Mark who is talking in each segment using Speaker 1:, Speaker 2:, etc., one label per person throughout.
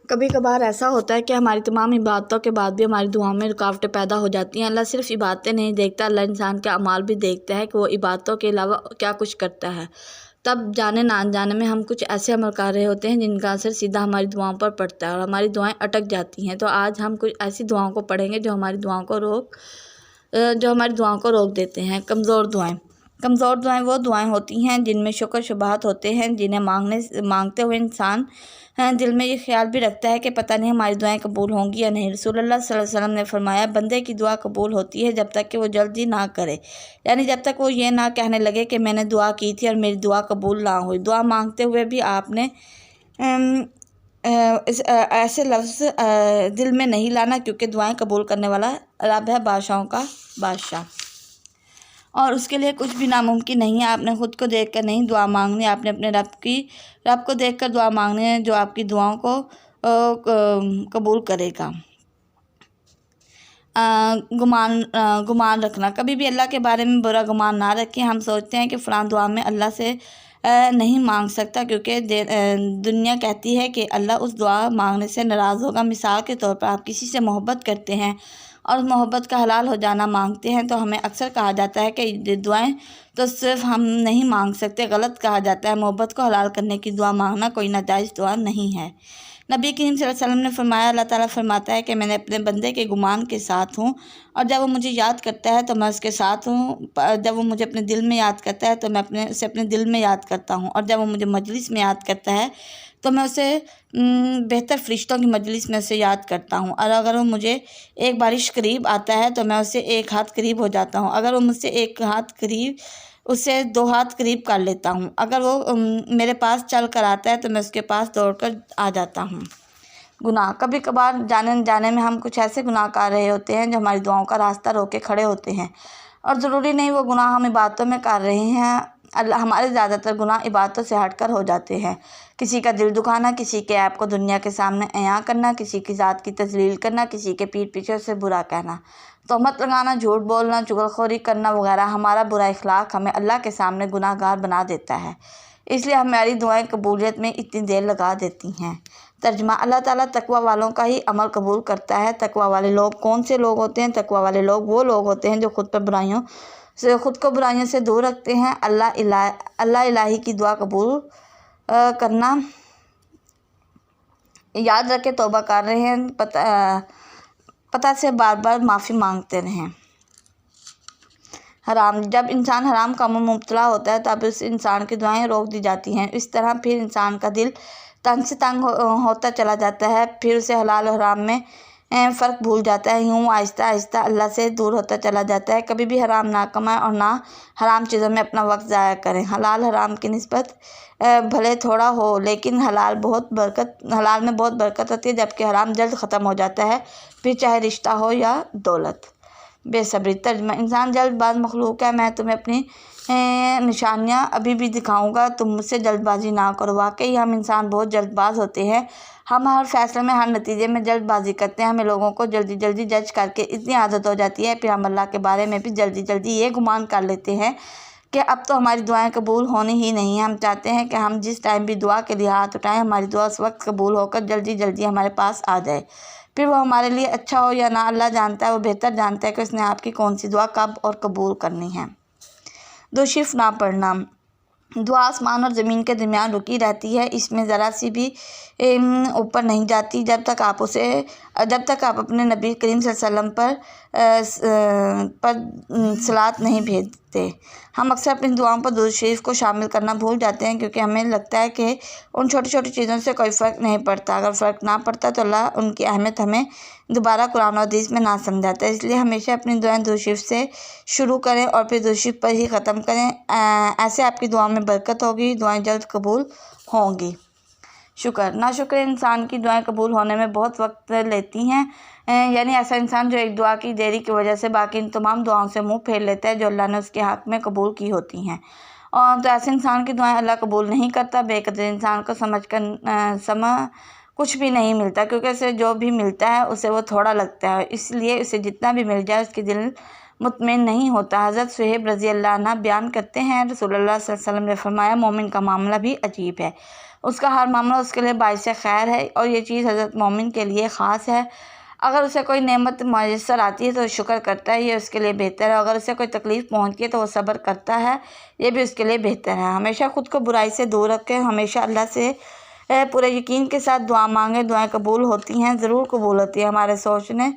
Speaker 1: कभी कभार ऐसा होता है कि हमारी तमाम इबादतों के बाद भी हमारी दुआओं में रुकावटें पैदा हो जाती हैं। अल्लाह सिर्फ इबादतें नहीं देखता, अल्लाह इंसान के अमाल भी देखता है कि वो इबादतों के अलावा क्या कुछ करता है। तब जाने ना अनजाने में हम कुछ ऐसे अमल कर रहे होते हैं जिनका असर सीधा हमारी दुआओं पर पड़ता है और हमारी दुआएं अटक जाती हैं। तो आज हम कुछ ऐसी दुआओं को पढ़ेंगे जो हमारी दुआओं को रोक देते हैं। कमज़ोर दुआएं वो दुआएं होती हैं जिनमें शुक्र शुबहात होते हैं, जिन्हें मांगते हुए इंसान दिल में ये ख्याल भी रखता है कि पता नहीं हमारी दुआएं कबूल होंगी या नहीं। रसूलुल्लाह सल्लल्लाहु अलैहि वसल्लम ने फरमाया, बंदे की दुआ कबूल होती है जब तक कि वो जल्दी ना करे, यानी जब तक वो ये ना कहने लगे कि मैंने दुआ की थी और मेरी दुआ कबूल ना हुई। दुआ मांगते हुए भी आपने ऐसे लफ्ज़ दिल में नहीं लाना, क्योंकि दुआएं कबूल करने वाला रब है, बादशाहों का बादशाह, और उसके लिए कुछ भी नामुमकिन नहीं है। आपने ख़ुद को देखकर नहीं दुआ मांगनी, आपने अपने रब को देखकर दुआ मांगनी है जो आपकी दुआओं को कबूल करेगा। गुमान रखना, कभी भी अल्लाह के बारे में बुरा गुमान ना रखें। हम सोचते हैं कि फ़लाँ दुआ में अल्लाह से नहीं मांग सकता क्योंकि दुनिया कहती है कि अल्लाह उस दुआ मांगने से नाराज़ होगा। मिसाल के तौर पर आप किसी से मोहब्बत करते हैं और उस मोहब्बत का हलाल हो जाना मांगते हैं, तो हमें अक्सर कहा जाता है कि दुआएं तो सिर्फ हम नहीं मांग सकते, गलत कहा जाता है। मोहब्बत को हलाल करने की दुआ मांगना कोई नाजायज़ दुआ नहीं है। नबी करीम सल्लल्लाहु अलैहि वसल्लम ने फरमाया, अल्लाह ताला फरमाता है कि मैंने अपने बंदे के गुमान के साथ हूँ, और जब वो मुझे याद करता है तो मैं उसके साथ हूँ। जब वो मुझे अपने दिल में याद करता है तो मैं उसे अपने दिल में याद करता हूँ, और जब वो मुझे मजलिस में याद करता है तो मैं उसे बेहतर फ़रिश्तों की मजलिस में उसे याद करता हूँ। और अगर वो मुझे एक बारिश करीब आता है तो मैं उससे एक हाथ करीब हो जाता हूँ। अगर वो मुझसे एक हाथ करीब, उससे 2 हाथ करीब कर लेता हूँ। अगर वो मेरे पास चल कर आता है तो मैं उसके पास दौड़ कर आ जाता हूँ। गुनाह, कभी कभार जाने अनजाने में हम कुछ ऐसे गुनाह कर रहे होते हैं जो हमारी दुआओं का रास्ता रोक के खड़े होते हैं, और ज़रूरी नहीं वो गुनाह हम इबादतों में कर रहे हैं। हमारे ज़्यादातर गुनाह इबादतों से हटकर हो जाते हैं। किसी का दिल दुखाना, किसी के ऐप को दुनिया के सामने अयां करना, किसी की ज़ात की तज़लील करना, किसी के पीठ पीछे से बुरा कहना, तोहमत लगाना, झूठ बोलना, चुगलखोरी करना वगैरह हमारा बुरा इखलाक हमें अल्लाह के सामने गुनाहगार बना देता है। इसलिए हमारी दुआएं कबूलियत में इतनी देर लगा देती हैं। तर्जुमा, अल्लाह ताला तकवा वालों का ही अमल कबूल करता है। तकवा वाले लोग कौन से लोग होते हैं? तकवा वाले लोग वो लोग होते हैं जो ख़ुद को बुराइयों से दूर रखते हैं। अल्लाह इलाही की दुआ कबूल करना याद रखे, तौबा कर रहे हैं, पता से बार बार माफ़ी मांगते रहें। हराम, जब इंसान हराम कामों में मुब्तला होता है तब उस इंसान की दुआएं रोक दी जाती हैं। इस तरह फिर इंसान का दिल तंग से तंग होता चला जाता है, फिर उसे हलाल और हराम में फ़र्क भूल जाता है। यूँ आहिस्ता आहिस्ता अल्लाह से दूर होता चला जाता है। कभी भी हराम ना कमाएं और ना हराम चीज़ों में अपना वक्त ज़ाया करें। हलाल हराम की निस्बत भले थोड़ा हो, लेकिन हलाल में बहुत बरकत होती है, जबकि हराम जल्द ख़त्म हो जाता है, फिर चाहे रिश्ता हो या दौलत। बेसब्री, तर्जुमा, इंसान जल्दबाज मखलूक है। मैं तुम्हें अपनी निशानियाँ अभी भी दिखाऊंगा, तुम मुझसे जल्दबाजी ना करो। वाकई हम इंसान बहुत जल्दबाज होते हैं। हम हर फैसले में, हर नतीजे में जल्दबाजी करते हैं। हमें लोगों को जल्दी जल्दी जज करके इतनी आदत हो जाती है, फिर हम अल्लाह के बारे में भी जल्दी जल्दी ये गुमान कर लेते हैं कि अब तो हमारी दुआएं कबूल होनी ही नहीं। हम चाहते हैं कि हम जिस टाइम भी दुआ के लिए हाथ उठाएं, हमारी दुआ उस वक्त कबूल होकर जल्दी जल्दी हमारे पास आ जाए। फिर वो हमारे लिए अच्छा हो या ना, अल्लाह जानता है, वो बेहतर जानता है कि उसने आपकी कौन सी दुआ कब और कबूल करनी है। दुशिफ ना पढ़ना, दुआ आसमान और ज़मीन के दरमियान रुकी रहती है, इसमें ज़रा सी भी ऊपर नहीं जाती जब तक आप अपने नबी करीम सल्लल्लाहु अलैहि वसल्लम पर सलात नहीं भेजते। हम अक्सर अपनी दुआओं पर दुरूद शरीफ को शामिल करना भूल जाते हैं, क्योंकि हमें लगता है कि उन छोटी छोटी चीज़ों से कोई फ़र्क नहीं पड़ता। अगर फ़र्क ना पड़ता तो अल्लाह उनकी अहमियत हमें दोबारा कुरान और हदीस में ना समझाता है। इसलिए हमेशा अपनी दुआएं दुरूद शरीफ से शुरू करें और फिर दुरूद शरीफ पर ही ख़त्म करें। ऐसे आपकी दुआओं में बरकत होगी, दुआएं जल्द कबूल होंगी। शुक्र, नाशुक्र इंसान की दुआएं कबूल होने में बहुत वक्त लेती हैं, यानी ऐसा इंसान जो एक दुआ की देरी की वजह से बाकी इन तमाम दुआओं से मुंह फेर लेता है जो अल्लाह ने उसके हक़ में कबूल की होती हैं। और तो ऐसे इंसान की दुआएं अल्लाह कबूल नहीं करता। बेकदर इंसान को कुछ भी नहीं मिलता, क्योंकि उसे जो भी मिलता है उसे वो थोड़ा लगता है, इसलिए उसे जितना भी मिल जाए उसके दिल मुतमईन नहीं होता। हज़रत सुहेब रज़ी अल्लाह अन्हु बयान करते हैं, रसूलुल्लाह सल्लल्लाहु अलैहि वसल्लम ने फरमाया, मोमिन का मामला भी अजीब है। उसका हर मामला उसके लिए बाइस खैर है और ये चीज़ हज़रत मोमिन के लिए ख़ास है। अगर उसे कोई नेमत मैसर आती है तो शुक्र करता है, ये उसके लिए बेहतर है। अगर उसे कोई तकलीफ़ पहुंचती है तो वो सब्र करता है, ये भी उसके लिए बेहतर है। हमेशा ख़ुद को बुराई से दूर रखें, हमेशा अल्लाह से पूरे यकीन के साथ दुआ मांगें। दुआएं कबूल होती हैं, ज़रूर कबूल होती है। हमारे सोचने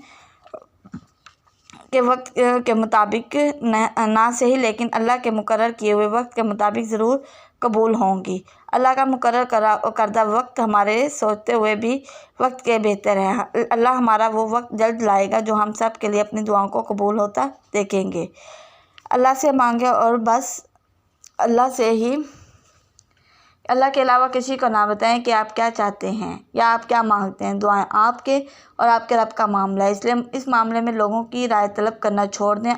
Speaker 1: के वक्त के मुताबिक ना सही, लेकिन अल्लाह के मुकर्रर किए हुए वक्त के मुताबिक ज़रूर कबूल होंगी। अल्लाह का मुकर्रर करदा वक्त हमारे सोचते हुए भी वक्त के बेहतर है। अल्लाह हमारा वो वक्त जल्द लाएगा जो हम सब के लिए अपनी दुआओं को कबूल होता देखेंगे। अल्लाह से मांगे और बस अल्लाह से ही, अल्लाह के अलावा किसी को ना बताएं कि आप क्या चाहते हैं या आप क्या मांगते हैं। दुआएं आपके और आपके रब का मामला है, इसलिए इस मामले में लोगों की राय तलब करना छोड़ दें।